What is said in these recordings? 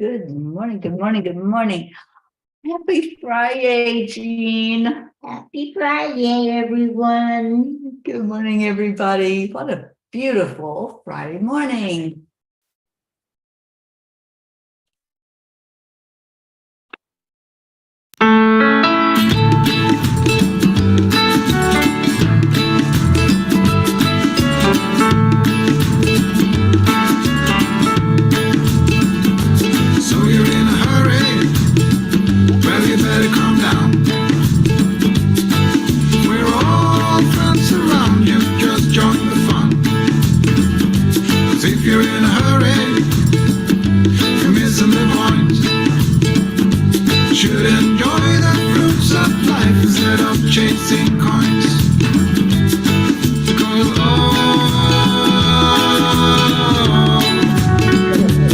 Good morning, good morning, good morning. Happy FriYay, Jean. Happy Friday, everyone. Good morning, everybody. What a beautiful Friday morning. So you're in a hurry? Well, you better calm down. We're all friends around you, just join the fun. 'Cause if you're in a hurry, you're missing the point. Should enjoy the fruits of life instead of chasing coins.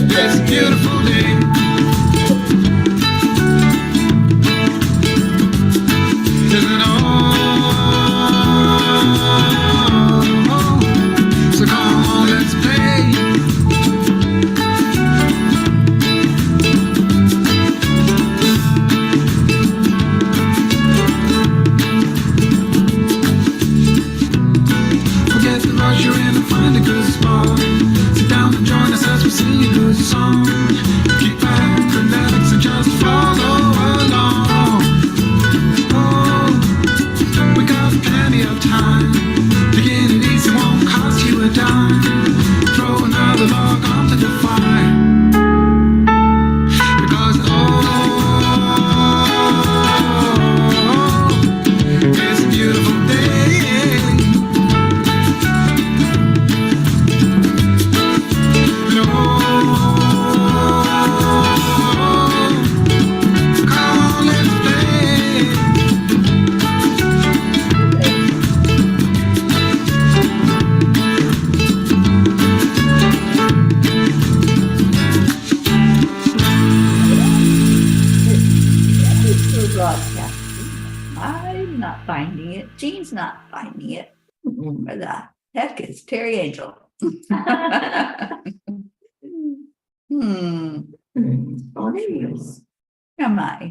Because it's a beautiful day. Isn't it all? So come on, let's play. Forget the rush you're in and find a good spot. Sit down and join us as we sing a good song. Keep acrobatics and just follow along. Oh, we got plenty of time. Taking it easy won't cost you a dime. Throw another log onto the fire. Because it's a beautiful day. And come on, let's play. It's broadcasting. I'm not finding it. Jean's not finding it. Where the heck is Teri Angel? Oh, there you is. Am I?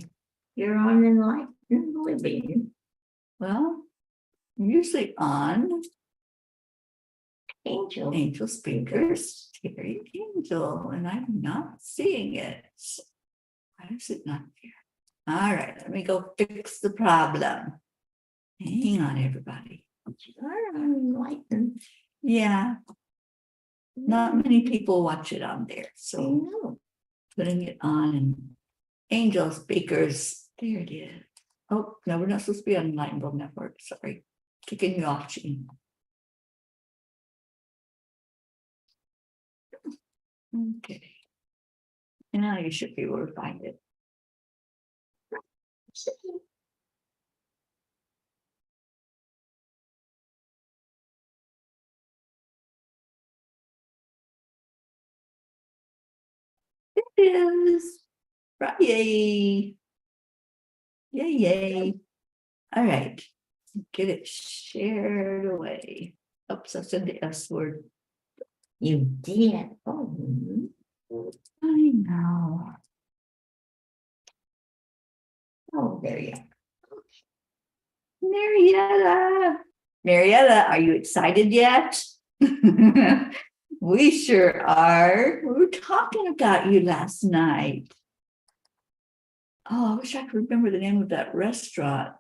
You're on Enlightened Living. Well, I'm usually on Angel. Angel Speakers, Teri Angel, and I'm not seeing it. Why is it not here? All right, let me go fix the problem. Hang on, everybody. You're on Enlightened. Yeah, not many people watch it on there, I so know. putting it on and Angel Speakers. There it is. Oh, no, we're not supposed to be on Enlightened Network. Sorry, kicking you off, Jean. Okay. Now you should be able to find it. It is FriYay. Yay, yay. All right. Get it shared away. Oops, I said the S word. You did. Oh, I know. oh, there you are. Marietta. Marietta, are you excited yet? We sure are. We were talking about you last night. Oh, I wish I could remember the name of that restaurant.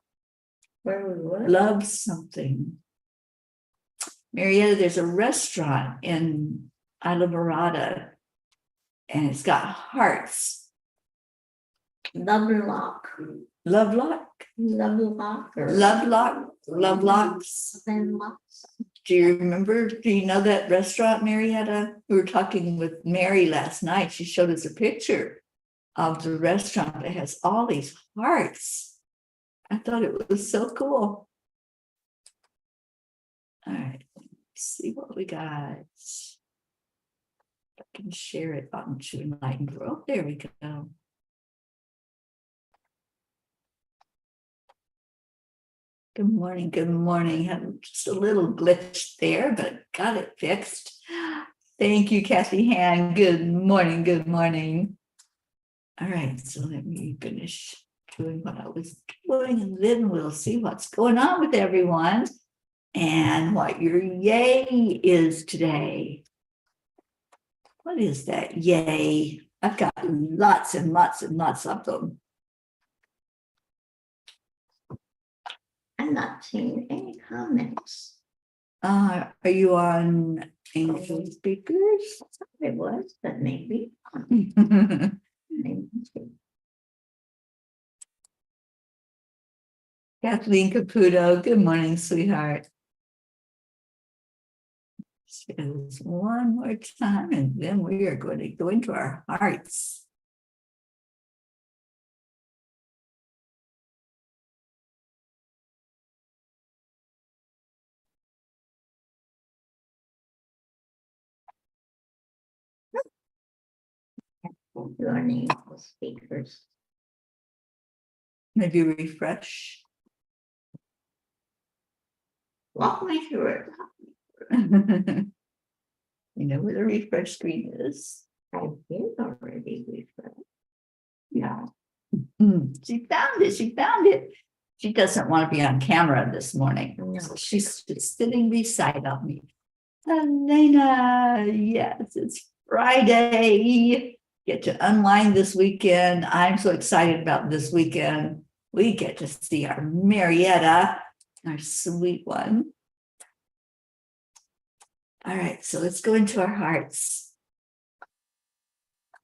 Where we were? Love something. Marietta, there's a restaurant in Isla Morada, and it's got hearts. Lovelock. Lovelock? Lovelock. Or Lovelock? Lovelocks? Lovelocks. Do you remember? Do you know that restaurant, Marietta? We were talking with Mary last night. She showed us a picture of the restaurant that has all these hearts. I thought it was so cool. All right, let's see what we got. I can share it on to Enlightened World. There we go. Good morning, good morning. Had just a little glitch there, but got it fixed. Thank you, Kathy Han. Good morning, good morning. All right, so let me finish doing what I was doing, and then we'll see what's going on with everyone and what your yay is today. What is that yay? I've got lots and lots and lots of them. I'm not seeing any comments. Are you on Angel speakers? It was, but maybe. Maybe. Kathleen Caputo, good morning, sweetheart. Says one more time, and then we are going to go into our hearts. Your name of speakers. Maybe refresh. Walk me through it. You know where the refresh screen is. I did already refresh. Yeah. She found it. She found it. She doesn't want to be on camera this morning. No. So she's just sitting beside of me. Elena, yes, it's Friday. Get to unwind this weekend. I'm so excited about this weekend. We get to see our Marietta, our sweet one. All right, so let's go into our hearts.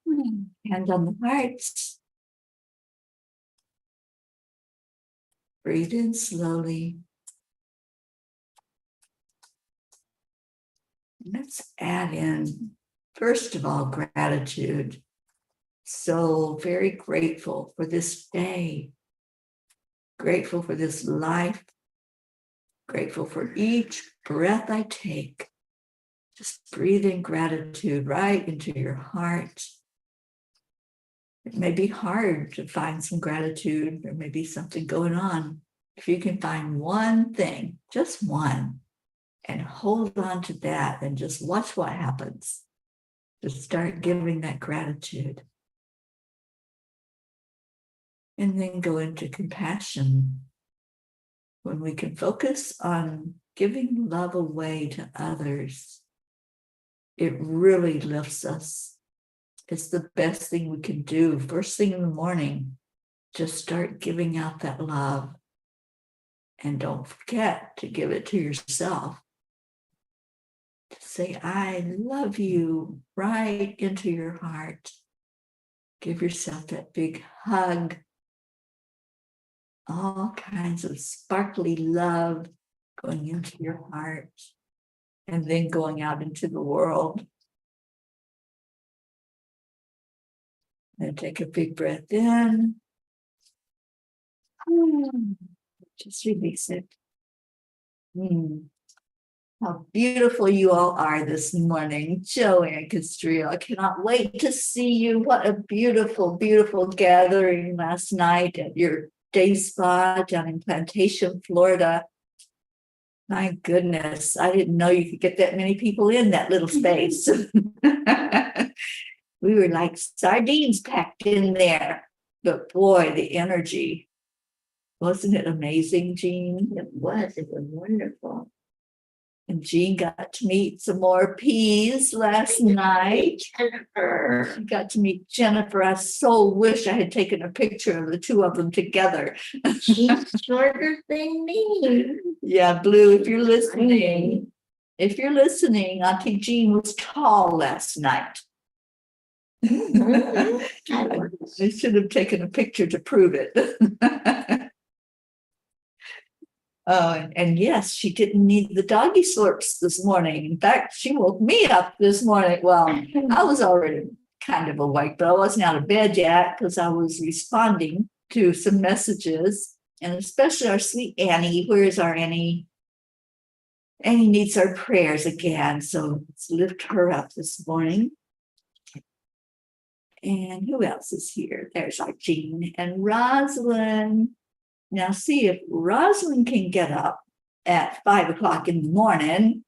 Hand on the hearts. Breathe in slowly. Let's add in, first of all, gratitude. So very grateful for this day. Grateful for this life. Grateful for each breath I take. Just breathe in gratitude right into your heart. It may be hard to find some gratitude. There may be something going on. If you can find one thing, just one, and hold on to that and just watch what happens. Just start giving that gratitude. And then go into compassion. When we can focus on giving love away to others, it really lifts us. It's the best thing we can do. First thing in the morning, just start giving out that love. And don't forget to give it to yourself. To say, I love you right into your heart. Give yourself that big hug. All kinds of sparkly love going into your heart and then going out into the world. And take a big breath in. Just release it. How beautiful you all are this morning. Joy and Castrillo, I cannot wait to see you. What a beautiful, beautiful gathering last night at your day spa down in Plantation, Florida. My goodness, I didn't know you could get that many people in that little space. We were like sardines packed in there. But boy, the energy. Wasn't it amazing, Jean? It was wonderful. And Jean got to meet some more peas last night. Jennifer. She got to meet Jennifer. I so wish I had taken a picture of the two of them together. She's shorter than me. Yeah, Blue, if you're listening, Auntie Jean was tall last night. I was. I should have taken a picture to prove it. And yes, she didn't need the doggy slurps this morning. In fact, she woke me up this morning. Well, I was already kind of awake, but I wasn't out of bed yet because I was responding to some messages, and especially our sweet Annie. Where is our Annie? Annie needs our prayers again, so let's lift her up this morning. And who else is here? There's our Jean and Rosalind. Now, see if Rosalind can get up at 5 o'clock in the morning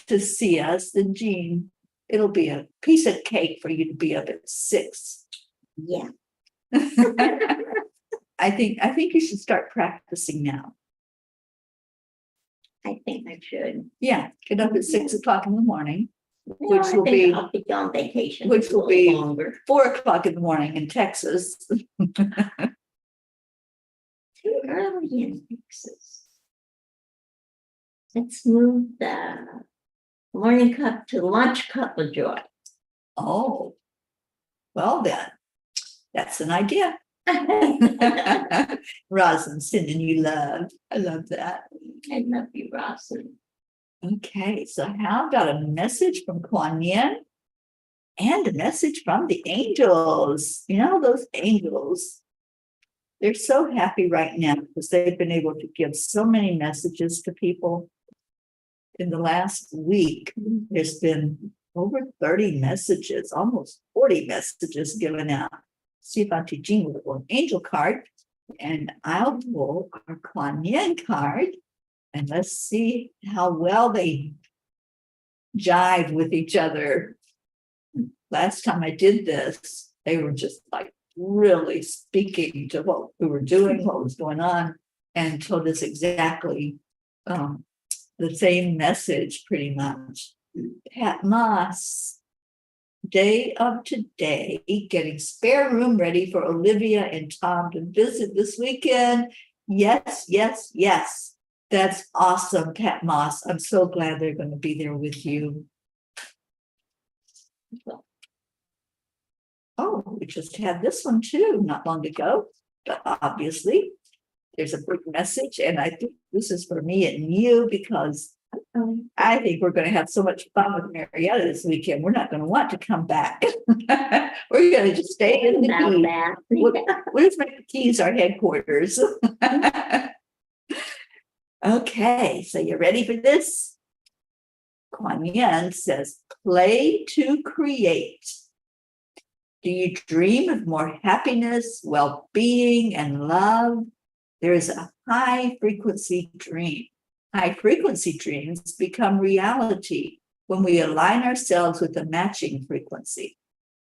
to see us, then Jean, it'll be a piece of cake for you to be up at 6. Yeah. I think you should start practicing now. I think I should. Yeah, get up at 6 o'clock in the morning, No, Which I will think be- I'll be on vacation. which a will little be- longer. 4 o'clock in the morning in Texas. Too early in Texas. Let's move the morning cup to lunch Cuppa Joy. Oh, well then, that's an idea. Rosin, sending you love. I love that. I love you, Rosin. Okay, so how about a message from Kuan Yin and a message from the angels? You know, those angels, they're so happy right now because they've been able to give so many messages to people. In the last week, there's been over 30 messages, almost 40 messages given out. See if Auntie Jean will pull an angel card, and I'll pull our Kuan Yin card, and let's see how well they jive with each other. Last time I did this, they were just like really speaking to what we were doing, what was going on, and told us exactly the same message pretty much. Pat Moss, day of today, getting spare room ready for Olivia and Tom to visit this weekend. Yes, yes, yes. That's awesome, Pat Moss. I'm so glad they're going to be there with you. Oh, we just had this one too, not long ago, but obviously there's a big message, and I think this is for me and you because I think we're going to have so much fun with Marietta this weekend. We're not going to want to come back. We're going to just stay in the About Keys. that. We'll just make the Keys our headquarters. Okay, so you ready for this? Kuan Yin says, play to create. Do you dream of more happiness, well-being, and love? There is a high frequency dream. High frequency dreams become reality when we align ourselves with a matching frequency.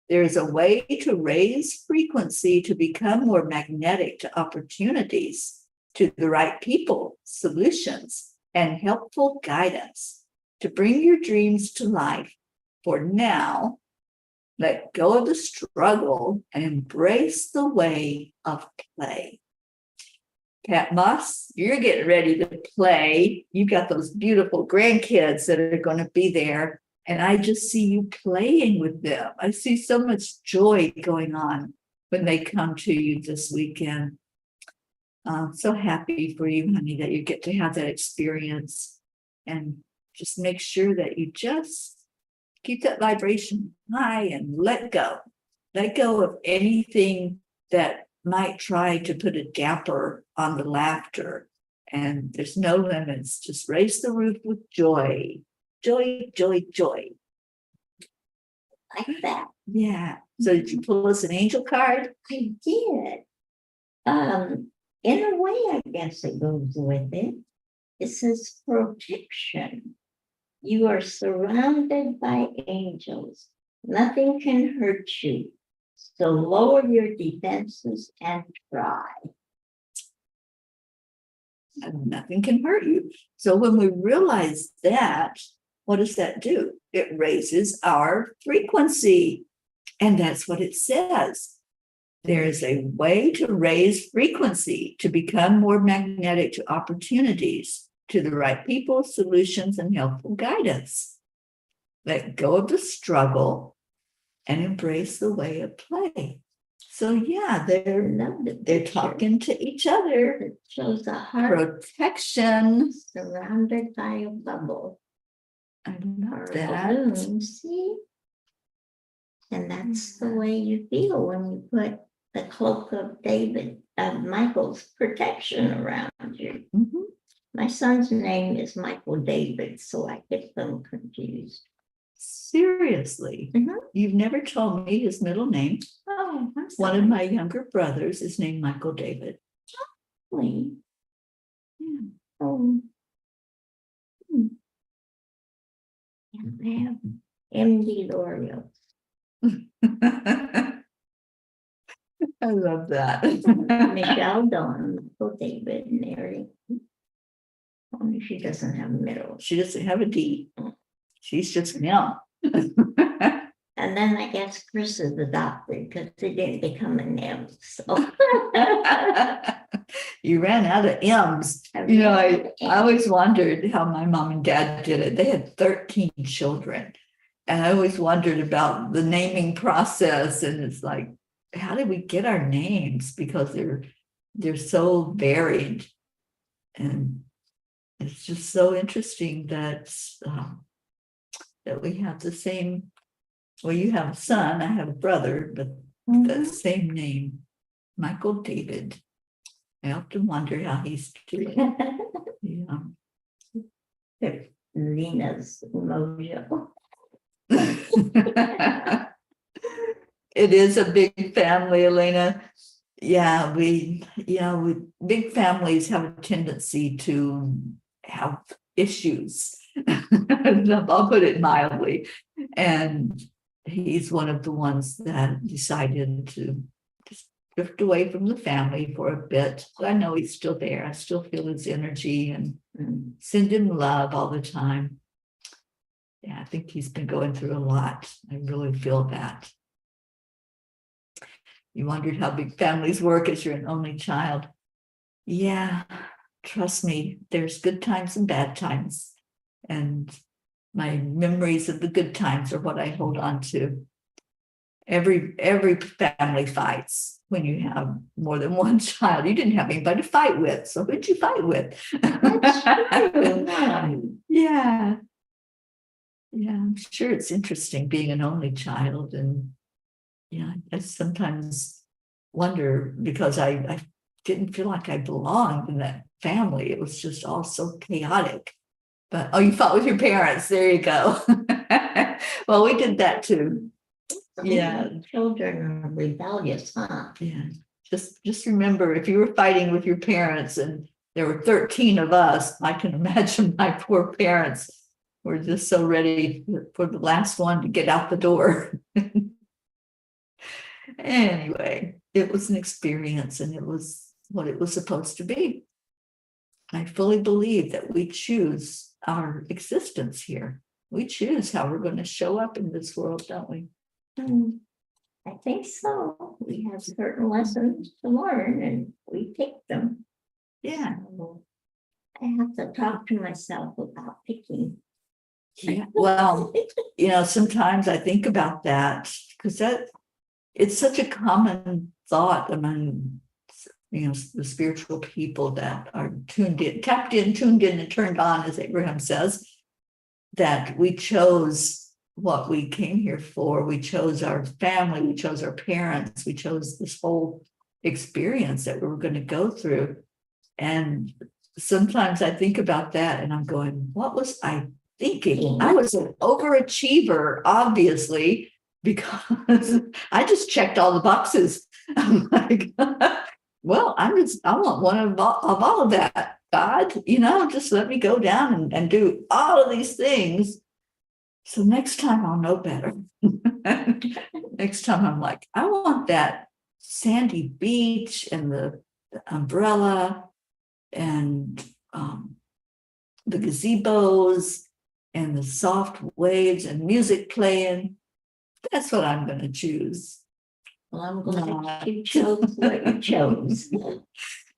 There is a way to raise frequency to become more magnetic to opportunities, to the right people, solutions, and helpful guidance to bring your dreams to life. For now, let go of the struggle and embrace the way of play. Pat Moss, you're getting ready to play. You've got those beautiful grandkids that are going to be there. And I just see you playing with them. I see so much joy going on when they come to you this weekend. I'm so happy for you, honey, that you get to have that experience. And just make sure that you just keep that vibration high and let go. Let go of anything that might try to put a damper on the laughter. And there's no limits. Just raise the roof with joy. Joy, joy, joy. Like that. Yeah. So did you pull us an angel card? I did. In a way, I guess it goes with it. It says protection. You are surrounded by angels. Nothing can hurt you. So lower your defenses and try. And nothing can hurt you. So when we realize that, what does that do? It raises our frequency. And that's what it says. There is a way to raise frequency to become more magnetic to opportunities, to the right people, solutions, and helpful guidance. Let go of the struggle and embrace the way of play. So yeah, they're talking to each other. It shows a heart Protection. surrounded by a bubble. I Or love a that. balloon, see? And that's the way you feel when you put the cloak of David, of Michael's protection around you. Mhm. My son's name is Michael David, so I get them confused. Seriously, Mhm. you've never told me his middle name. Oh, I'm One sorry. of my younger brothers is named Michael David. Really? Yeah. Oh. And I have MD L'Oreal. I love that. Michelle, Dawn, Michael, David, Mary. Only she doesn't have middle. She doesn't have a D. She's just young. And then I guess Chris is adopted because he didn't become a name. So You ran out of M's. You know, I always wondered how my mom and dad did it. They had 13 children. And I always wondered about the naming process. And it's like, how did we get our names? Because they're so varied. And it's just so interesting that we have the same. Well, you have a son, I have a brother, but the same name, Michael David. I often wonder how he's doing. Yeah. Lena's mojo. It is a big family, Elena. Yeah, big families have a tendency to have issues. I'll put it mildly. And he's one of the ones that decided to just drift away from the family for a bit. I know he's still there. I still feel his energy and send him love all the time. Yeah, I think he's been going through a lot. I really feel that. You wondered how big families work as you're an only child. Yeah, trust me, there's good times and bad times. And my memories of the good times are what I hold on to. Every family fights when you have more than one child. You didn't have anybody to fight with, so who'd you fight with? That's true. Yeah. Yeah, I'm sure it's interesting being an only child. And yeah, I sometimes wonder because I didn't feel like I belonged in that family. It was just all so chaotic. But, oh, you fought with your parents. There you go. Well, we did that too. Yeah. Children are rebellious, huh? Yeah. Just remember, if you were fighting with your parents and there were 13 of us, I can imagine my poor parents were just so ready for the last one to get out the door. Anyway, it was an experience and it was what it was supposed to be. I fully believe that we choose our existence here. We choose how we're going to show up in this world, don't we? I think so. We have certain lessons to learn and we take them. Yeah. So I have to talk to myself about picking. Yeah. Well, sometimes I think about that because it's such a common thought among the spiritual people that are tapped in, tuned in, and turned on, as Abraham says, that we chose what we came here for. We chose our family, we chose our parents, we chose this whole experience that we were going to go through. And sometimes I think about that and I'm going, what was I thinking? I was an overachiever, obviously, because I just checked all the boxes. I'm like, well, I want one of all of that. God, just let me go down and do all of these things. So next time I'll know better. Next time I'm like, I want that sandy beach and the umbrella and the gazebos and the soft waves and music playing. That's what I'm going to choose. Well, I'm glad you chose what you chose.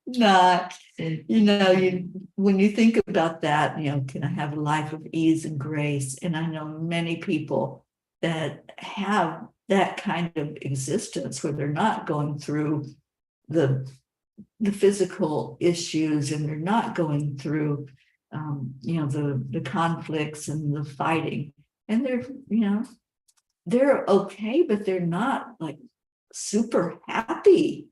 Not, when you think about that, can I have a life of ease and grace? And I know many people that have that kind of existence where they're not going through the physical issues and they're not going through, the conflicts and the fighting. And they're okay, but they're not like super happy.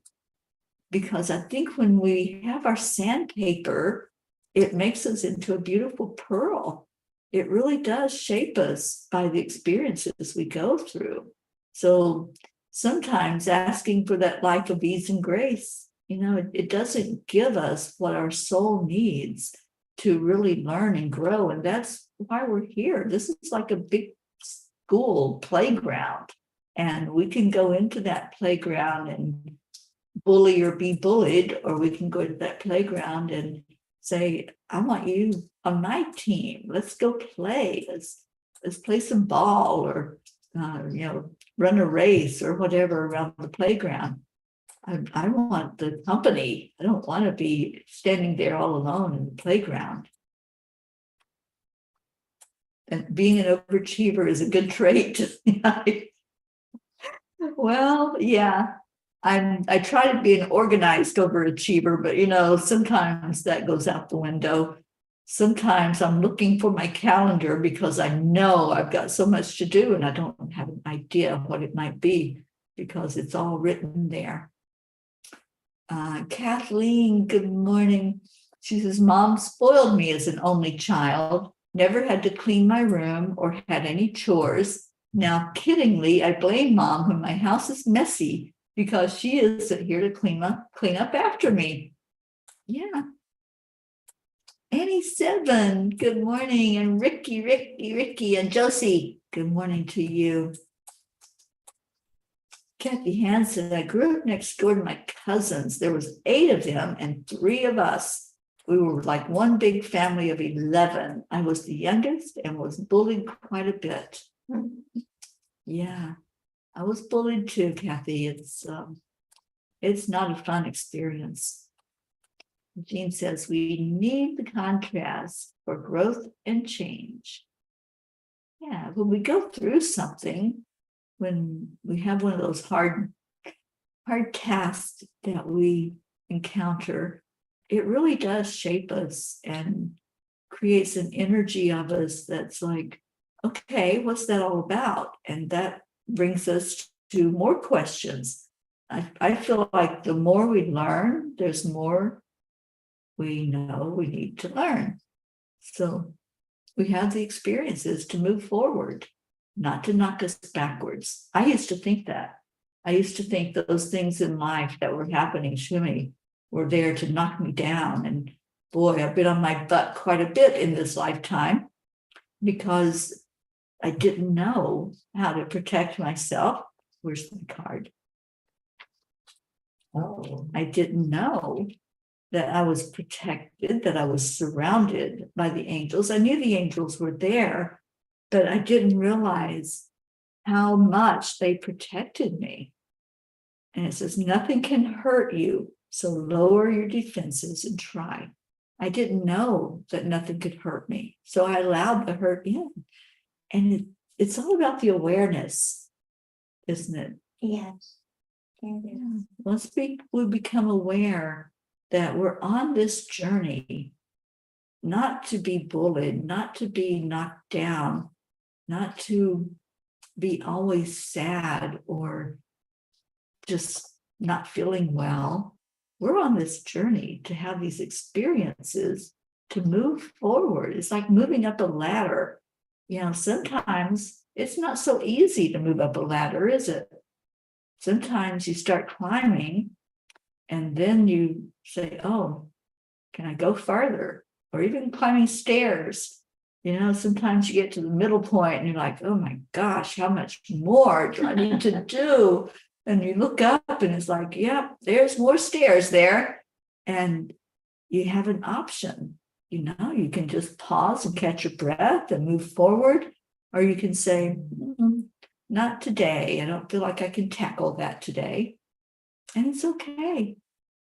Because I think when we have our sandpaper, it makes us into a beautiful pearl. It really does shape us by the experiences we go through. So sometimes asking for that life of ease and grace, it doesn't give us what our soul needs to really learn and grow. And that's why we're here. This is like a big school playground. And we can go into that playground and bully or be bullied, or we can go to that playground and say, I want you on my team. Let's go play. Let's play some ball, or run a race or whatever around the playground. I want the company. I don't want to be standing there all alone in the playground. And being an overachiever is a good trait. Well, yeah, I try to be an organized overachiever, but sometimes that goes out the window. Sometimes I'm looking for my calendar because I know I've got so much to do and I don't have an idea of what it might be because it's all written there. Kathleen, good morning. She says, Mom spoiled me as an only child, never had to clean my room or had any chores. Now, kiddingly, I blame Mom when my house is messy because she isn't here to clean up after me. Yeah. Annie 7, good morning. And Ricky, and Josie, good morning to you. Kathy Hansen, I grew up next door to my cousins. There was 8 of them and 3 of us. We were like one big family of 11. I was the youngest and was bullied quite a bit. Yeah, I was bullied too, Kathy. It's not a fun experience. Jean says we need the contrast for growth and change. Yeah, when we go through something, when we have one of those hard tasks that we encounter, it really does shape us and creates an energy of us that's like, okay, what's that all about? And that brings us to more questions. I feel like the more we learn, there's more we know we need to learn. So we have the experiences to move forward, not to knock us backwards. I used to think that. I used to think those things in life that were happening to me were there to knock me down. And boy, I've been on my butt quite a bit in this lifetime because I didn't know how to protect myself. Where's my card? Oh, I didn't know that I was protected, that I was surrounded by the angels. I knew the angels were there, but I didn't realize how much they protected me. And it says, nothing can hurt you, so lower your defenses and try. I didn't know that nothing could hurt me, so I allowed the hurt in. And it's all about the awareness, isn't it? Yes. Yeah. Once we become aware that we're on this journey, not to be bullied, not to be knocked down, not to be always sad or just not feeling well. We're on this journey to have these experiences to move forward. It's like moving up a ladder. Sometimes it's not so easy to move up a ladder, is it? Sometimes you start climbing and then you say, oh, can I go farther? Or even climbing stairs. Sometimes you get to the middle point and you're like, oh my gosh, how much more do I need to do? And you look up and it's like, yep, there's more stairs there. And you have an option. You can just pause and catch your breath and move forward. Or you can say, not today. I don't feel like I can tackle that today. And it's okay.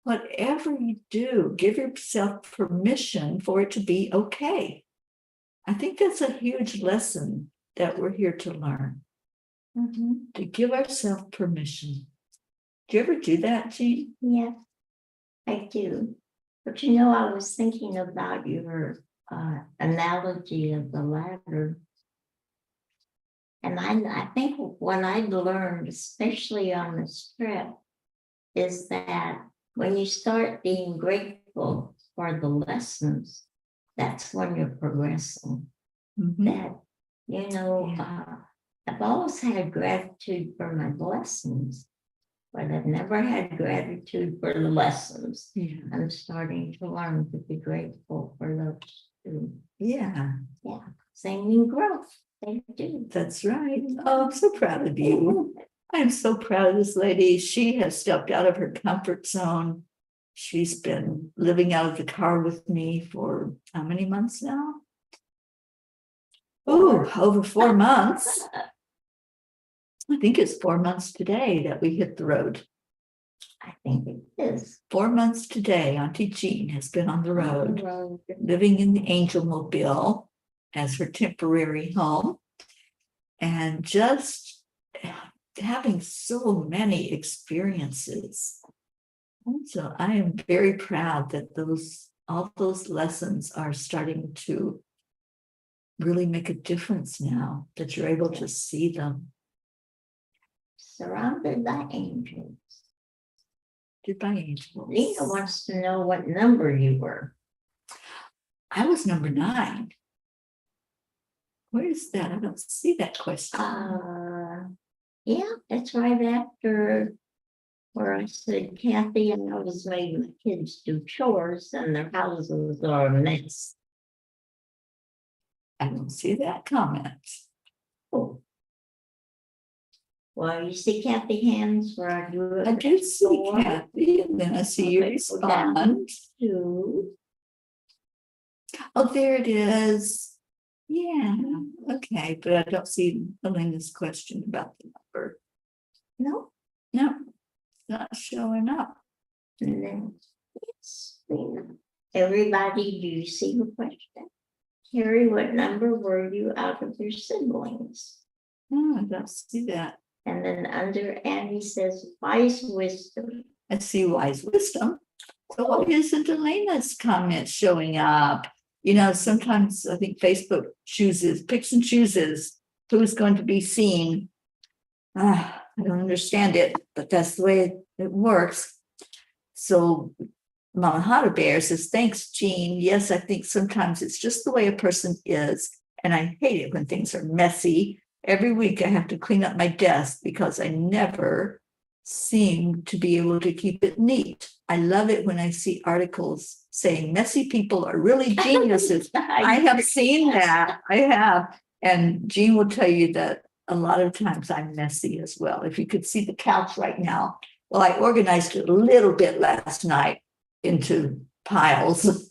Whatever you do, give yourself permission for it to be okay. I think that's a huge lesson that we're here to learn. To give ourselves permission. Do you ever do that, Jean? Yes, I do. But I was thinking about your analogy of the ladder. And I think what I learned, especially on this trip, is that when you start being grateful for the lessons, that's when you're progressing. That, I've always had gratitude for my blessings, but I've never had gratitude for the lessons. I'm starting to learn to be grateful for those too. Yeah. Same in growth. They do. That's right. Oh, I'm so proud of you. I'm so proud of this lady. She has stepped out of her comfort zone. She's been living out of the car with me for how many months now? Oh, over 4 months. I think it's 4 months today that we hit the road. I think it is. 4 months today, Auntie Jean has been on the road, Road. living in the Angel Mobile as her temporary home, and just having so many experiences. And so I am very proud that all those lessons are starting to really make a difference now, that you're able to see them. Surrounded by angels. Goodbye, angels. Lena wants to know what number you were. I was number 9. Where is that? I don't see that question. Yeah, that's right after where I said, Kathy, I was making the kids do chores and their houses are a mess. I don't see that comment. Oh. Well, you see Kathy hands where I do it. I do see Kathy, and then I see you Okay, go down. respond. Two. Oh, there it is. Yeah, okay, but I don't see Elena's question about the number. No. No, it's not showing up. And then, yes, Lena. Everybody, do you see the question? Carrie, what number were you out of your siblings? No, I don't see that. And then under Annie says, wise wisdom. I see wise wisdom. So why isn't Elena's comment showing up? You know, sometimes I think Facebook picks and chooses who's going to be seen. I don't understand it, but that's the way it works. So Mama Hada Bear says, thanks, Jean. Yes, I think sometimes it's just the way a person is. And I hate it when things are messy. Every week I have to clean up my desk because I never seem to be able to keep it neat. I love it when I see articles saying messy people are really geniuses. I have seen that. I have. And Jean will tell you that a lot of times I'm messy as well. If you could see the couch right now. Well, I organized it a little bit last night into piles.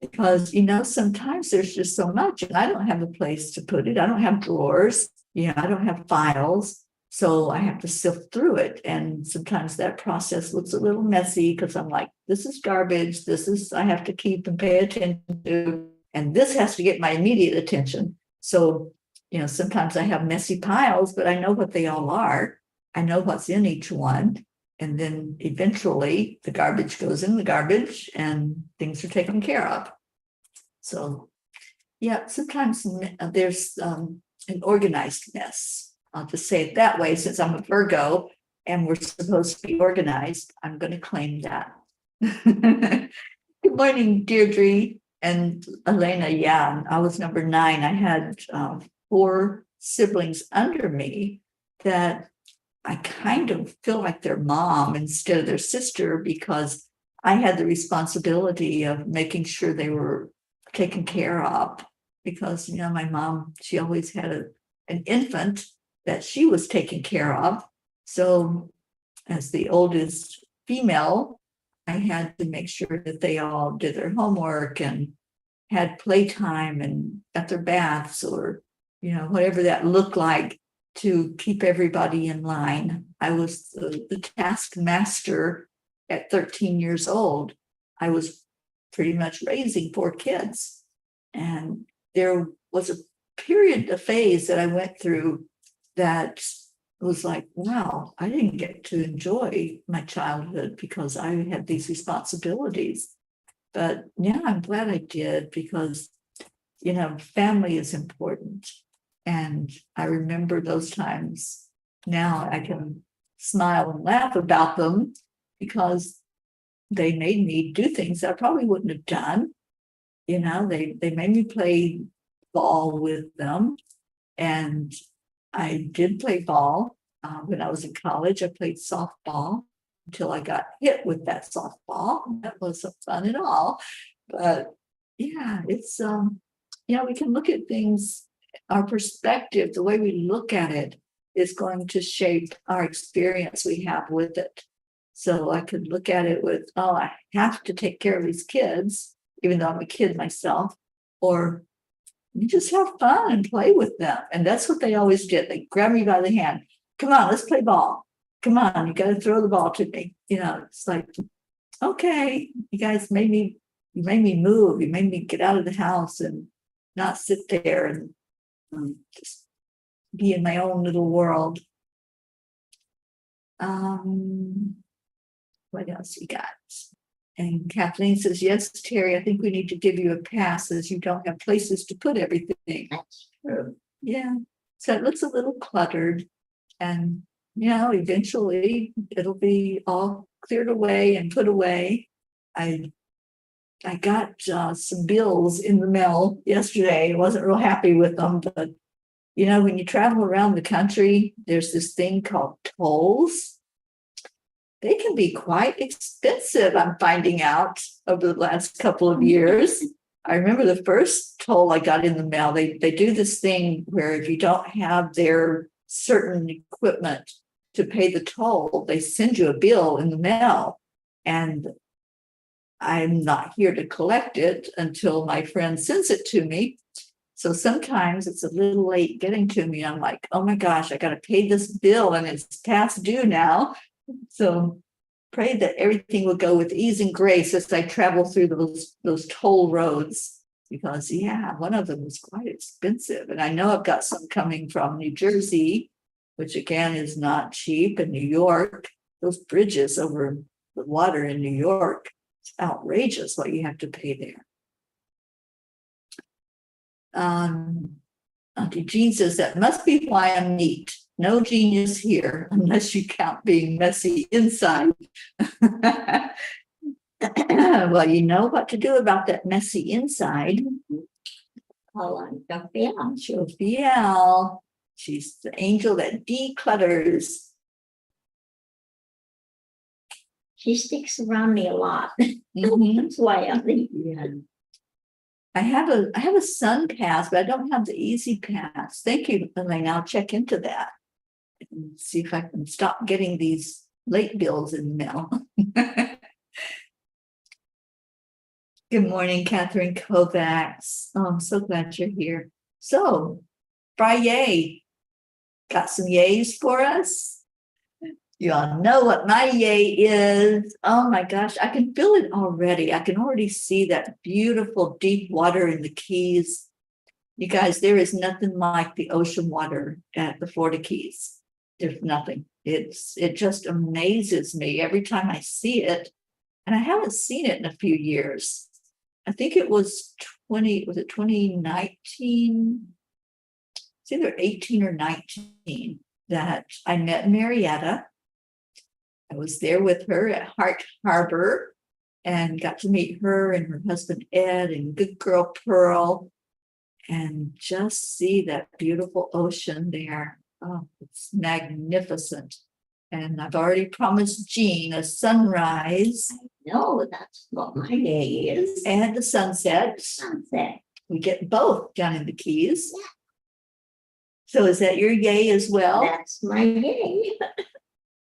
Because, you know, sometimes there's just so much and I don't have a place to put it. I don't have drawers. You know, I don't have files. So I have to sift through it. And sometimes that process looks a little messy because I'm like, this is garbage. I have to keep and pay attention to. And this has to get my immediate attention. So, you know, sometimes I have messy piles, but I know what they all are. I know what's in each one. And then eventually the garbage goes in the garbage and things are taken care of. So, yeah, sometimes there's an organized mess. I'll just say it that way, since I'm a Virgo and we're supposed to be organized, I'm going to claim that. Good morning, Deirdre and Elena. Yeah, I was number 9. I had 4 siblings under me that I kind of feel like their mom instead of their sister because I had the responsibility of making sure they were taken care of because, you know, my mom, she always had an infant that she was taking care of. So as the oldest female, I had to make sure that they all did their homework and had playtime and got their baths or, you know, whatever that looked like to keep everybody in line. I was the taskmaster at 13 years old. I was pretty much raising 4 kids. And there was a phase that I went through that was like, wow, I didn't get to enjoy my childhood because I had these responsibilities. But yeah, I'm glad I did because, you know, family is important. And I remember those times. Now I can smile and laugh about them because they made me do things I probably wouldn't have done. You know, they made me play ball with them. And I did play ball. When I was in college, I played softball until I got hit with that softball. That wasn't fun at all. But yeah, it's, you know, we can look at things, our perspective, the way we look at it is going to shape our experience we have with it. So I could look at it with, oh, I have to take care of these kids, even though I'm a kid myself, or you just have fun and play with them. And that's what they always did. They grab me by the hand. Come on, let's play ball. Come on, you got to throw the ball to me. You know, it's like, okay, you guys made me move. You made me get out of the house and not sit there and just be in my own little world. What else you got? And Kathleen says, yes, Teri, I think we need to give you a pass as you don't have places to put everything. That's true. Yeah. So it looks a little cluttered. And, you know, eventually it'll be all cleared away and put away. I got some bills in the mail yesterday. I wasn't real happy with them, but, you know, when you travel around the country, there's this thing called tolls. They can be quite expensive, I'm finding out, over the last couple of years. I remember the first toll I got in the mail, they do this thing where if you don't have their certain equipment to pay the toll, they send you a bill in the mail. And I'm not here to collect it until my friend sends it to me. So sometimes it's a little late getting to me. I'm like, oh my gosh, I got to pay this bill and it's past due now. So pray that everything will go with ease and grace as I travel through those toll roads, because yeah, one of them is quite expensive. And I know I've got some coming from New Jersey, which again is not cheap, and New York. Those bridges over the water in New York, it's outrageous what you have to pay there. Auntie Jean says that must be why I'm neat. No genius here, unless you count being messy inside. Well, you know what to do about that messy inside. Call on Joy. She's the angel that declutters. She sticks around me a lot. Mhm. That's why I think. Yeah. I have a Sun Pass, but I don't have the Easy Pass. Thank you, Elaine. I'll check into that and see if I can stop getting these late bills in the mail. Good morning, Catherine Kovacs. Oh, I'm so glad you're here. So, FriYay, got some yays for us? You all know what my yay is. Oh my gosh, I can feel it already. I can already see that beautiful deep water in the Keys. You guys, there is nothing like the ocean water at the Florida Keys. There's nothing. It just amazes me every time I see it. And I haven't seen it in a few years. I think it was 2019? It's either 18 or 19 that I met Marietta. I was there with her at Hart Harbor and got to meet her and her husband Ed and good girl Pearl, and just see that beautiful ocean there. Oh, it's magnificent. And I've already promised Jean a sunrise. No, that's what my day is. And a sunset. Sunset. We get both down in the Keys. Yeah. So is that your yay as well? That's my yay.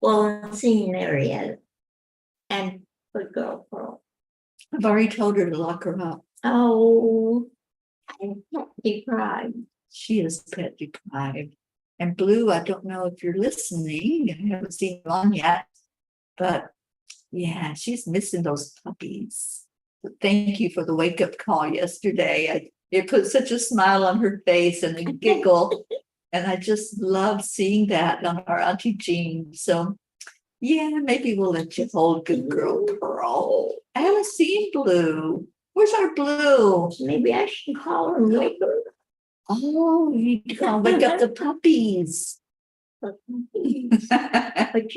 Well, seeing Marietta and good girl Pearl. I've already told her to lock her up. Oh, I'm not deprived. She is pet deprived. And Blue, I don't know if you're listening. I haven't seen you on yet. But yeah, she's missing those puppies. But thank you for the wake-up call yesterday. It put such a smile on her face and a giggle. And I just love seeing that on our Auntie Jean. So yeah, maybe we'll let you hold good girl Pearl. I haven't seen Blue. Where's our Blue? Maybe I should call her and wake her up. Oh, you need to go wake up the puppies. But you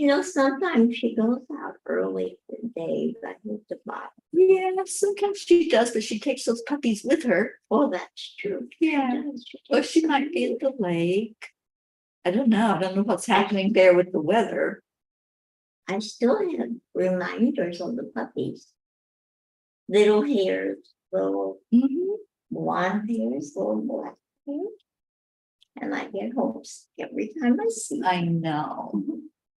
know, sometimes she goes out early for days. I need to buy. Yeah, sometimes she does, but she takes those puppies with her. Oh, that's true. Yeah. Or takes she them might be with at the lake. I don't know. I don't know what's happening there with the weather. I still have reminders of the puppies. Little hairs, little Mhm. blonde hairs, little black hairs. and I get homesick every time I see I know.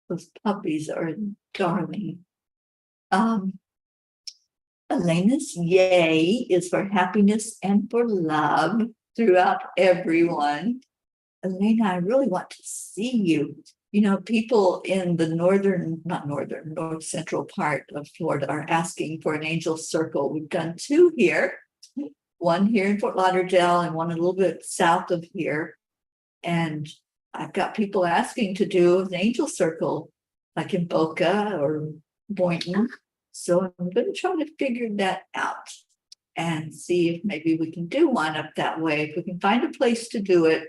Those puppies are darling. Elena's yay is for happiness and for love throughout everyone. Elena, I really want to see you. You know, people in the north central part of Florida are asking for an angel circle. We've done 2 here, one here in Fort Lauderdale and one a little bit south of here. And I've got people asking to do an angel circle, like in Boca or Boynton. So I'm going to try to figure that out and see if maybe we can do one up that way. If we can find a place to do it,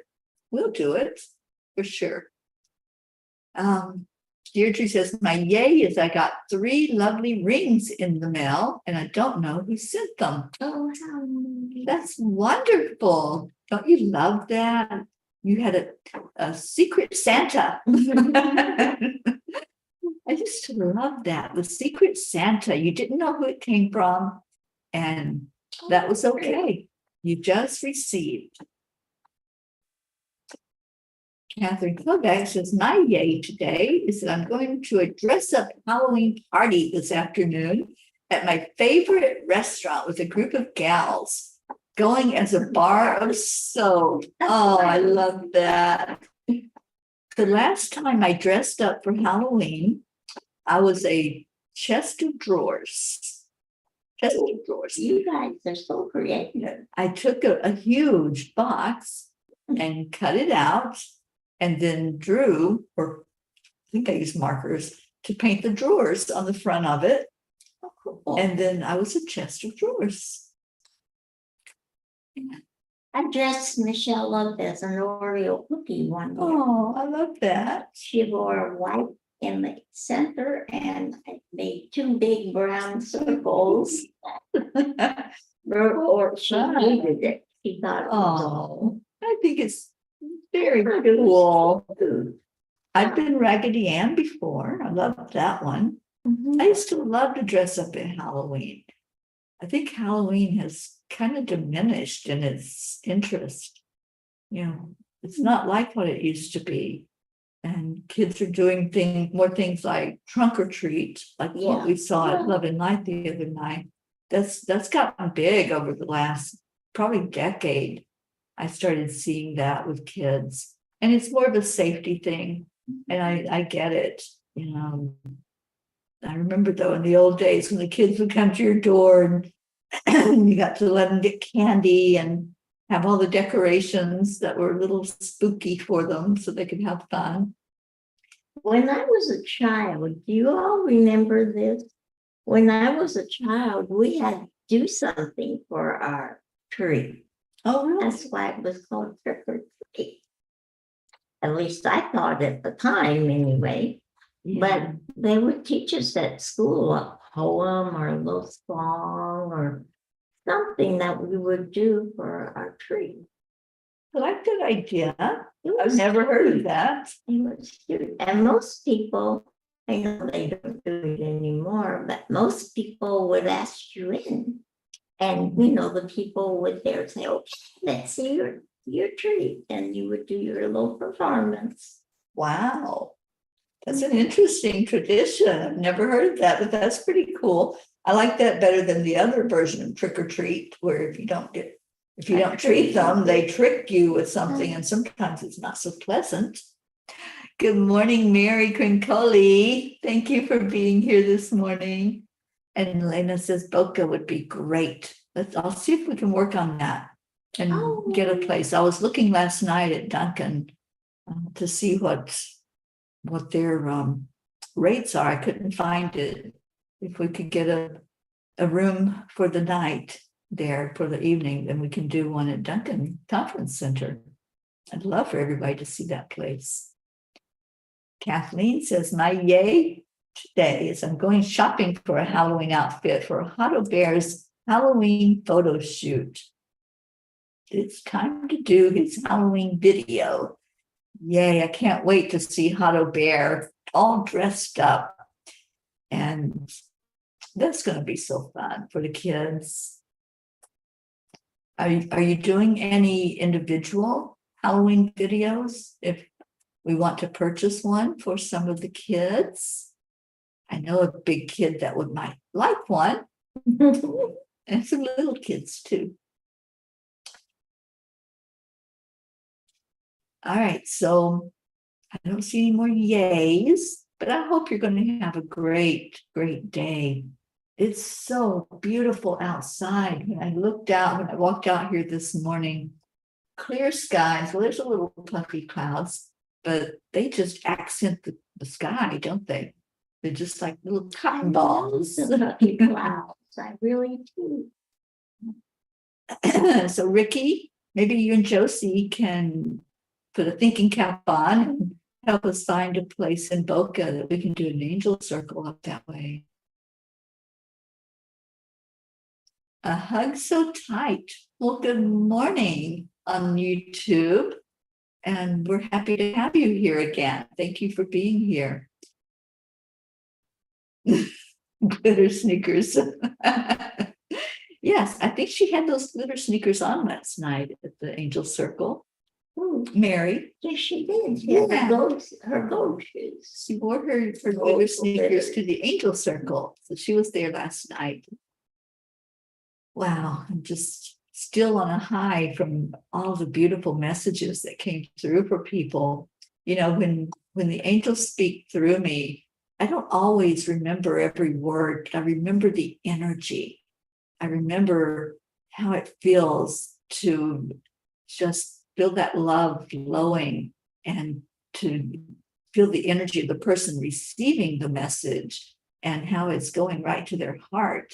we'll do it for sure. Deirdre says, my yay is I got 3 lovely rings in the mail and I don't know who sent them. Oh, how nice. That's wonderful. Don't you love that? You had a secret Santa. I used to love that. The secret Santa. You didn't know who it came from. And that was okay. You just received. Catherine Kovac says, my yay today is that I'm going to a dress-up Halloween party this afternoon at my favorite restaurant with a group of gals going as a bar of soap. Oh, I love that. The last time I dressed up for Halloween, I was a chest of drawers. Chest of drawers. You guys are so creative. I took a huge box and cut it out and then drew, or I think I used markers to paint the drawers on the front of it. Oh, cool. And then I was a chest of drawers. I dressed Michelle up as an Oreo cookie one year. Oh, I love that. She wore white in the center and I made 2 big brown circles. Or she hated it. She thought it was Oh, I think it's very cool. I've been Raggedy Ann before. I love that one. Mhm. I used to love to dress up at Halloween. I think Halloween has kind of diminished in its interest. You know, it's not like what it used to be. And kids are doing more things like trunk or treat, like what we saw at Love and Light the other night. That's gotten big over the last probably decade. I started seeing that with kids. And it's more of a safety thing. And I get it. You know, I remember though in the old days when the kids would come to your door and you got to let them get candy and have all the decorations that were a little spooky for them so they could have fun. When I was a child, do you all remember this? When I was a child, we had to do something for our tree. Oh, really? That's why it was called trick or treat. At least I thought at the time anyway. But they would teach us at school a poem or a little song or something that we would do for our tree. I like that idea. It I've was never heard of cute. that. It was cute. And most people, I know they don't do it anymore, but most people would ask you in. And you know, the people would there say, okay, let's see your tree. And you would do your little performance. Wow. That's an interesting tradition. I've never heard of that, but that's pretty cool. I like that better than the other version of trick or treat, where if you don't treat them, they trick you with something, and sometimes it's not so pleasant. Good morning, Mary Crincoli. Thank you for being here this morning. And Elena says Boca would be great. I'll see if we can work on that and get a place. I was looking last night at Duncan to see what their rates are. I couldn't find it. If we could get a room for the night there for the evening, then we can do one at Duncan Conference Center. I'd love for everybody to see that place. Kathleen says, my yay today is I'm going shopping for a Halloween outfit for Hotto Bear's Halloween photo shoot. It's time to do his Halloween video. Yay, I can't wait to see Hotto Bear all dressed up. And that's going to be so fun for the kids. Are you doing any individual Halloween videos if we want to purchase one for some of the kids. I know a big kid that might like one, and some little kids too. All right, so I don't see any more yays, but I hope you're going to have a great, great day. It's so beautiful outside. When I walked out here this morning, clear skies. Well, there's a little puffy clouds, but they just accent the sky, don't they? They're just like little cotton balls. Clouds. I really do. So Ricky, maybe you and Josie can put a thinking cap on and help us find a place in Boca that we can do an angel circle up that way. A hug so tight. Well, good morning on YouTube. And we're happy to have you here again. Thank you for being here. Glitter sneakers. Yes, I think she had those glitter sneakers on last night at the Angel Circle. Ooh, Mary. Yes, she did. Yeah. Her gold shoes. She wore her glitter sneakers to the Angel Circle. So she was there last night. Wow, I'm just still on a high from all the beautiful messages that came through for people. You know, when the angels speak through me, I don't always remember every word. I remember the energy. I remember how it feels to just feel that love flowing and to feel the energy of the person receiving the message and how it's going right to their heart.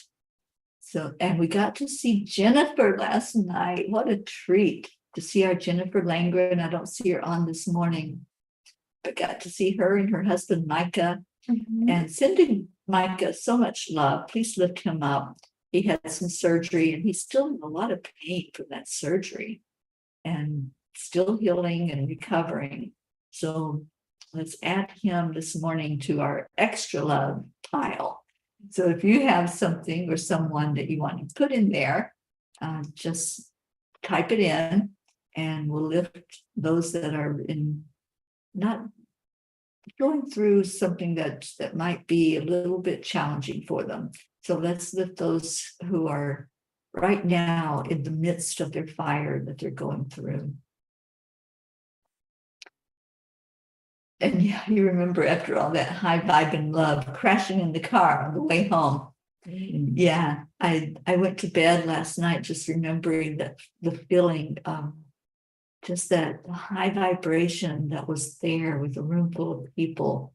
So, and we got to see Jennifer last night. What a treat to see our Jennifer Langren. I don't see her on this morning, but got to see her and her husband, Micah, and sending Micah so much love. Please lift him up. He had some surgery and he's still in a lot of pain from that surgery and still healing and recovering. So let's add him this morning to our extra love pile. So if you have something or someone that you want to put in there, just type it in and we'll lift those that are in not going through something that might be a little bit challenging for them. So let's lift those who are right now in the midst of their fire that they're going through. And yeah, you remember after all that high vibe and love crashing in the car on the way home. Yeah, I went to bed last night just remembering that the feeling of just that high vibration that was there with a room full of people,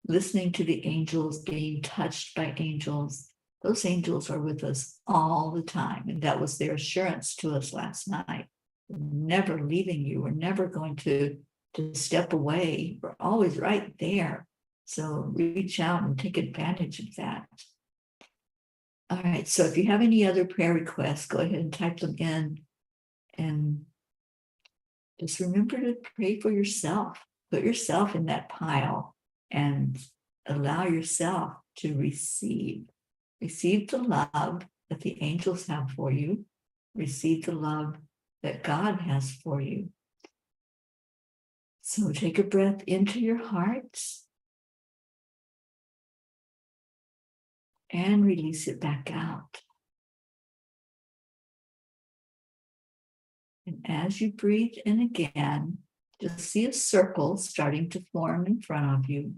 listening to the angels, being touched by angels. Those angels are with us all the time. And that was their assurance to us last night. We're never leaving you. We're never going to step away. We're always right there. So reach out and take advantage of that. All right. So if you have any other prayer requests, go ahead and type them in. And just remember to pray for yourself. Put yourself in that pile and allow yourself to receive. Receive the love that the angels have for you. Receive the love that God has for you. So take a breath into your heart and release it back out. And as you breathe in again, just see a circle starting to form in front of you.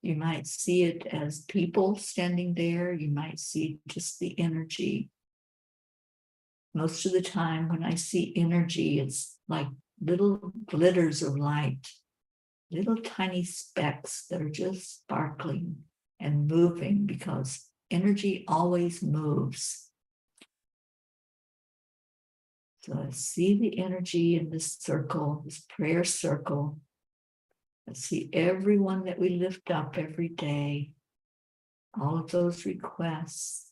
You might see it as people standing there. You might see just the energy. Most of the time when I see energy, it's like little glitters of light, little tiny specks that are just sparkling and moving because energy always moves. So I see the energy in this circle, this prayer circle. I see everyone that we lift up every day, all of those requests,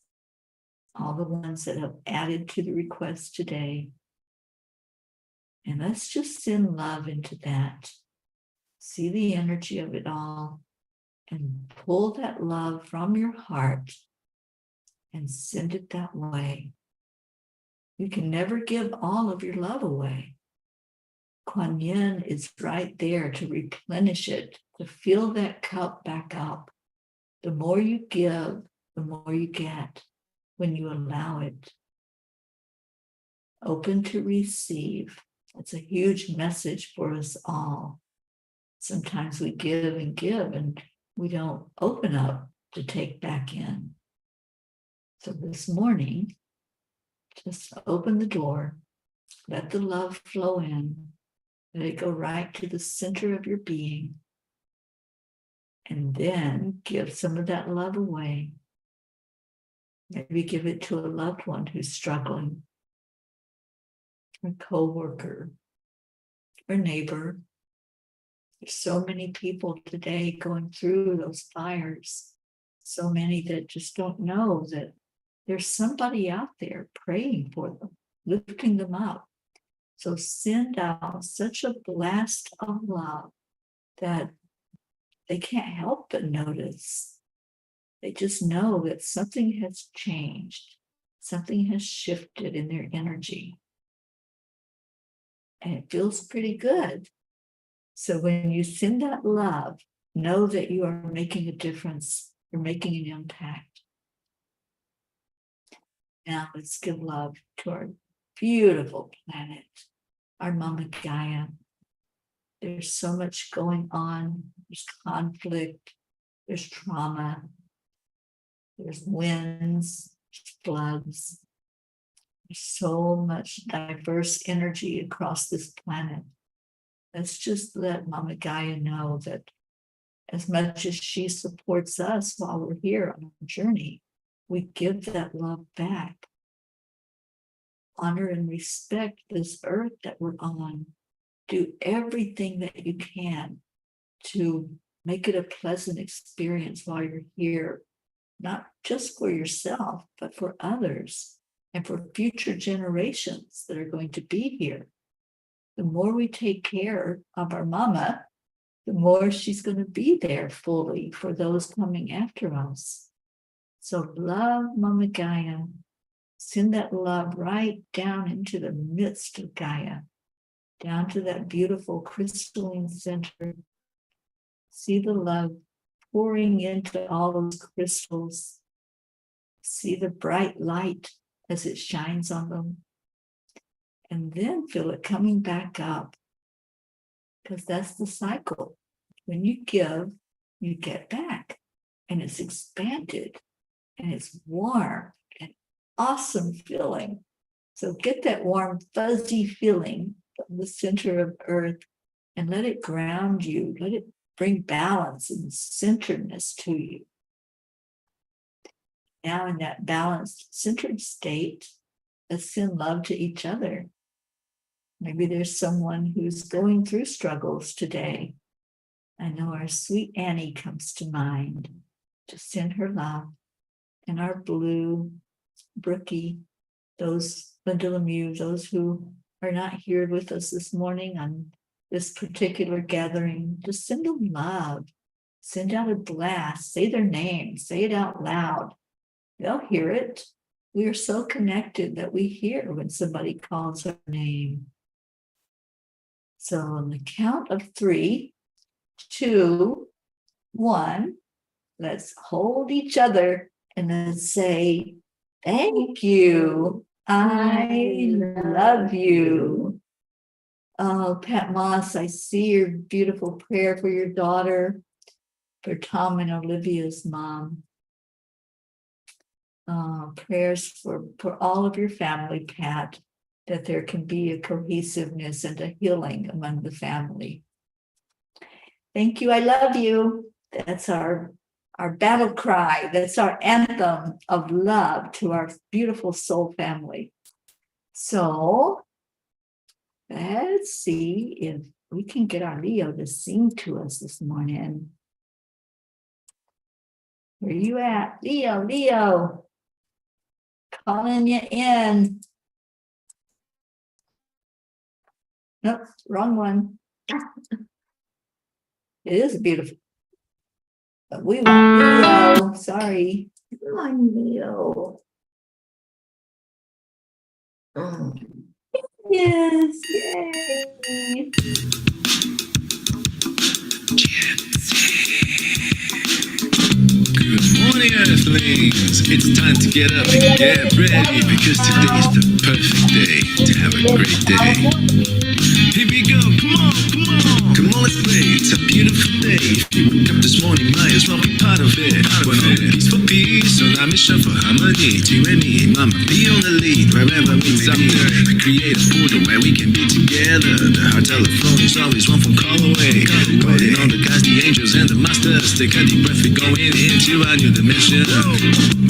all the ones that have added to the request today. And let's just send love into that. See the energy of it all and pull that love from your heart and send it that way. You can never give all of your love away. Kuan Yin is right there to replenish it, to fill that cup back up. The more you give, the more you get when you allow it. Open to receive. It's a huge message for us all. Sometimes we give and we don't open up to take back in. So this morning, just open the door, let the love flow in, let it go right to the center of your being, and then give some of that love away. Maybe give it to a loved one who's struggling, a coworker, or neighbor. There's so many people today going through those fires, so many that just don't know that there's somebody out there praying for them, lifting them up. So send out such a blast of love that they can't help but notice. They just know that something has changed, something has shifted in their energy. And it feels pretty good. So when you send that love, know that you are making a difference. You're making an impact. Now let's give love to our beautiful planet, our Mama Gaia. There's so much going on. There's conflict. There's trauma. There's winds, floods. There's so much diverse energy across this planet. Let's just let Mama Gaia know that as much as she supports us while we're here on our journey, we give that love back. Honor and respect this earth that we're on. Do everything that you can to make it a pleasant experience while you're here, not just for yourself, but for others and for future generations that are going to be here. The more we take care of our mama, the more she's going to be there fully for those coming after us. So love Mama Gaia. Send that love right down into the midst of Gaia, down to that beautiful crystalline center. See the love pouring into all those crystals. See the bright light as it shines on them. And then feel it coming back up, because that's the cycle. When you give, you get back, and it's expanded, and it's warm and awesome feeling. So get that warm, fuzzy feeling from the center of Earth and let it ground you. Let it bring balance and centeredness to you. Now in that balanced, centered state, let's send love to each other. Maybe there's someone who's going through struggles today. I know our sweet Annie comes to mind. Just send her love. And our Blue, Brookie, those Linda Lemieux, those who are not here with us this morning on this particular gathering, just send them love. Send out a blast. Say their name. Say it out loud. They'll hear it. We are so connected that we hear when somebody calls our name. So on the count of 3, 2, 1, let's hold each other and let's say, thank you. I love you. Oh, Pat Moss, I see your beautiful prayer for your daughter, for Tom and Olivia's mom. Prayers for all of your family, Pat, that there can be a cohesiveness and a healing among the family. Thank you. I love you. That's our battle cry. That's our anthem of love to our beautiful soul family. So let's see if we can get our Leo to sing to us this morning. Where you at? Leo. Calling you in. Nope, wrong one. It is beautiful. But we want Leo. Sorry. Come on, Leo. Oh. Yes, yay. angels, it's time to get up and get ready, because today is the perfect day to have a great day. Here we go, come on, come on. Come on, let's play, it's a beautiful day. If you woke up this morning, might as well be part of it. We're on a peaceful peace, on a mission for harmony. You and me, mama, be on the lead, wherever we there. We create a portal where we can be together. The heart telephone is always one phone call away. Calling on the guys, the angels and the masters. Take a deep breath, we're going into a new dimension.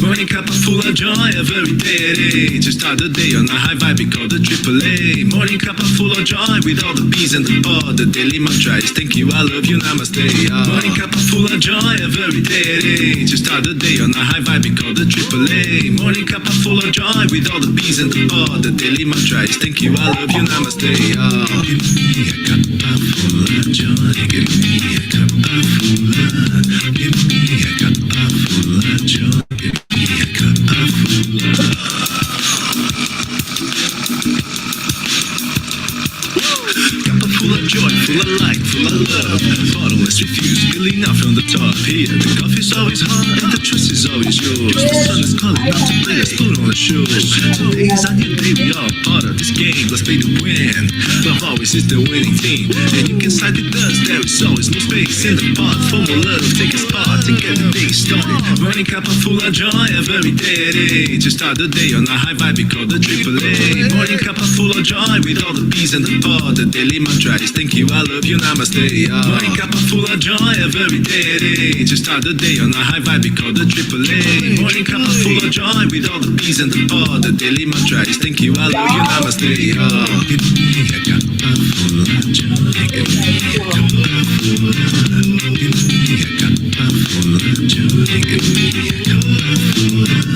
Morning Cuppa Fulla Joy, a very day to start the day on a high vibe, we call the AAA. Morning Cuppa Fulla Joy, with all the P's and the pod. The daily mantra is thank you, I love you, namaste. Morning Cuppa Fulla Joy, a very day to start the day on a high vibe, we call the AAA. Morning Cuppa Fulla Joy, with all the P's and the pod. The daily mantra is thank you, I love you, namaste. Give me a cuppa full of joy, give me a cuppa full of, give me a cuppa full of joy, give me a cuppa full of. Cuppa full of joy, full of light, full of love. Bottomless refuse, spilling out from the top. Here, the coffee's always hot and the trust is always yours. The sun is calling out to play, let's put on a show. Today is a new day, we all part of this game. Let's play to win. Love always is the winning team, and you can side with us. There is always no space in the pot. For more love, take a spot to get the day started. Morning Cuppa Fulla Joy, a very day to start the day on a high vibe, we call the AAA. Morning Cuppa Fulla Joy, with all the P's and the pod. The daily mantra is thank you, I love you, namaste. Morning Cuppa Fulla Joy, a very day to start the day on a high vibe, we call the AAA. Morning Cuppa Fulla Joy, with all the P's and the pod. The daily mantra is thank you, I love you, namaste. Give me a cuppa full of joy, give me a cuppa full of, give me a cuppa full of joy, give me a cuppa full of,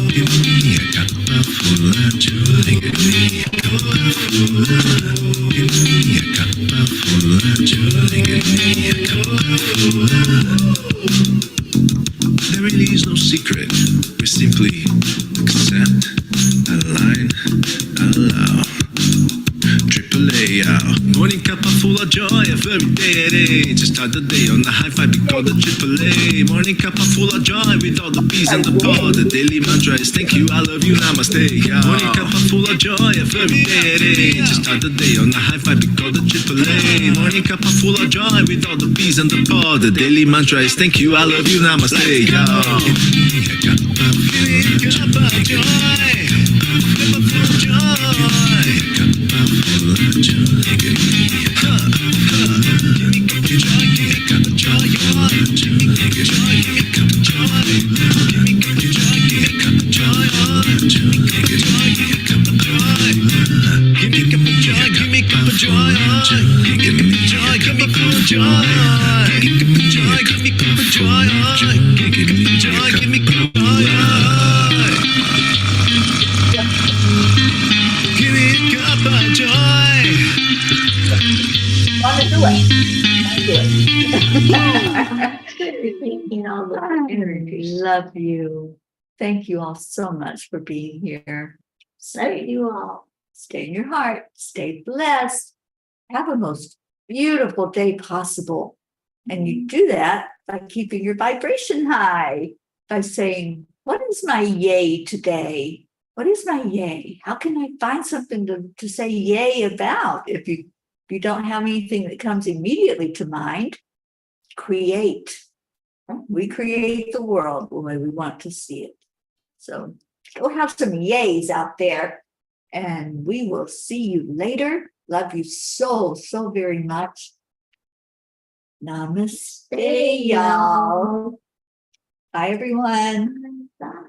give me a cuppa full of joy, give me a cuppa full of, give me a cuppa full of joy, give me a cuppa full of. There really is no secret, we simply accept, align, allow. AAA, Morning Cuppa Fulla Joy, a very day to start the day on the high five, we call the AAA. Morning Cuppa Fulla Joy, with all the P's and the pod. The daily mantra is thank you, I love you, namaste. Morning Cuppa Fulla Joy, a very day to start the day on the high five, we call the AAA. Morning Cuppa Fulla Joy, with all the P's and the pod. The daily mantra is thank you, I love you, namaste. Give me a cuppa full of joy, cuppa full of joy, cuppa full of joy, give me a cuppa full of joy, give me a cuppa joy, give me a joy, give me a cuppa joy, give me a cuppa joy, give me a cuppa joy, give me a joy, give me a cuppa joy, give me a cuppa joy, give me a cuppa joy, give me joy, give me cuppa joy, give me joy, give me cuppa joy, give me joy, give me cuppa joy. Give me a cuppa joy. Want to do it? Thinking all the energy. Love you. Thank you all so much for being here. Love you all. Stay in your heart. Stay blessed. Have a most beautiful day possible. And you do that by keeping your vibration high, by saying, what is my yay today? What is my yay? How can I find something to say yay about? If you don't have anything that comes immediately to mind, create. We create the world the way we want to see it. So go have some yays out there, and we will see you later. Love you so, so very much. Namaste, y'all. Bye, everyone. Bye.